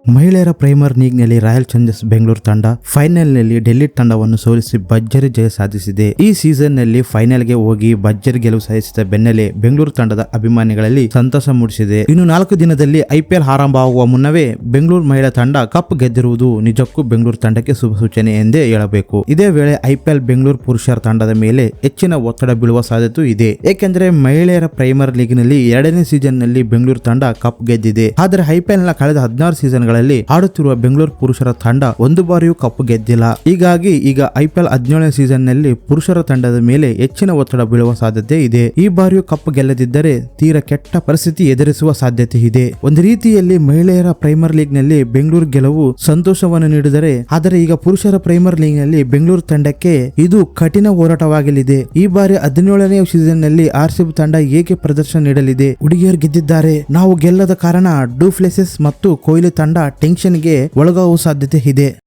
ಮಹಿಳೆಯರ primer ಲೀಗ್ನಲ್ಲಿ royal Challengers Bengaluru ತಂಡ ಫೈನಲ್ನಲ್ಲಿ ಡೆಲ್ಲಿ ತಂಡವನ್ನು ಸೋಲಿಸಿ ಭರ್ಜರಿ ಜಯ ಸಾಧಿಸಿದೆ. ಈ ಸೀಸನ್ನಲ್ಲಿ ಫೈನಲ್ಗೆ ಹೋಗಿ ಭರ್ಜರಿ ಗೆಲುವು ಸಾಧಿಸಿದ ಬೆನ್ನಲ್ಲೇ ಬೆಂಗಳೂರು ತಂಡದ ಅಭಿಮಾನಿಗಳಲ್ಲಿ ಸಂತಸ ಮೂಡಿಸಿದೆ. ಇನ್ನು 4 ದಿನದಲ್ಲಿ ಐಪಿಎಲ್ ಆರಂಭವಾಗುವ ಮುನ್ನವೇ ಬೆಂಗಳೂರು ಮಹಿಳಾ ತಂಡ ಕಪ್ ಗೆದ್ದಿರುವುದು ನಿಜಕ್ಕೂ ಬೆಂಗಳೂರು ತಂಡಕ್ಕೆ ಶುಭ ಸೂಚನೆ ಎಂದೇ ಹೇಳಬೇಕು. ಇದೇ ವೇಳೆ ಐಪಿಎಲ್ ಬೆಂಗಳೂರು ಪುರುಷರ ತಂಡದ ಮೇಲೆ ಹೆಚ್ಚಿನ ಒತ್ತಡ ಬೀಳುವ ಸಾಧ್ಯತೆ ಇದೆ. ಏಕೆಂದರೆ ಮಹಿಳೆಯರ ಪ್ರೈಮರ್ ಲೀಗ್ನಲ್ಲಿ 2ನೇ ಸೀಸನ್ನಲ್ಲಿ ಬೆಂಗಳೂರು ತಂಡ ಕಪ್ ಗೆದ್ದಿದೆ. ಆದರೆ ಐಪಿಎಲ್ನ ಕಳೆದ 16 ಸೀಸನ್ಗಳಲ್ಲಿ ಆಡುತ್ತಿರುವ ಬೆಂಗಳೂರು ಪುರುಷರ ತಂಡ ಒಂದು ಬಾರಿಯೂ ಕಪ್ ಗೆದ್ದಿಲ್ಲ. ಹೀಗಾಗಿ ಈಗ ಐಪಿಎಲ್ 17ನೇ ಸೀಸನ್ನಲ್ಲಿ ಪುರುಷರ ತಂಡದ ಮೇಲೆ ಹೆಚ್ಚಿನ ಒತ್ತಡ ಬೀಳುವ ಸಾಧ್ಯತೆ ಇದೆ. ಈ ಬಾರಿಯೂ ಕಪ್ ಗೆಲ್ಲದಿದ್ದರೆ ತೀರಾ ಕೆಟ್ಟ ಪರಿಸ್ಥಿತಿ ಎದುರಿಸುವ ಸಾಧ್ಯತೆ ಇದೆ. ಒಂದು ರೀತಿಯಲ್ಲಿ ಮಹಿಳೆಯರ ಪ್ರೈಮರ್ ಲೀಗ್ನಲ್ಲಿ ಬೆಂಗಳೂರು ಗೆಲುವು ಸಂತೋಷವನ್ನು ನೀಡಿದರೆ, ಆದರೆ ಈಗ ಪುರುಷರ ಪ್ರೈಮರ್ ಲೀಗ್ನಲ್ಲಿ ಬೆಂಗಳೂರು ತಂಡಕ್ಕೆ ಇದು ಕಠಿಣ ಹೋರಾಟವಾಗಲಿದೆ. ಈ ಬಾರಿ 17ನೇ ಸೀಸನ್ನಲ್ಲಿ ಆರ್ಸಿಬಿ ತಂಡ ಹೇಗೆ ಪ್ರದರ್ಶನ ನೀಡಲಿದೆ? ಹುಡುಗಿಯರು ಗೆದ್ದಿದ್ದಾರೆ, ನಾವು ಗೆಲ್ಲದ ಕಾರಣ ಡು ಪ್ಲೆಸಿಸ್ ಮತ್ತು ಕೊಹ್ಲಿ ತಂಡ ಟೆನ್ಷನ್ಗೆ ಒಳಗಾಗುವ ಸಾಧ್ಯತೆ ಇದೆ.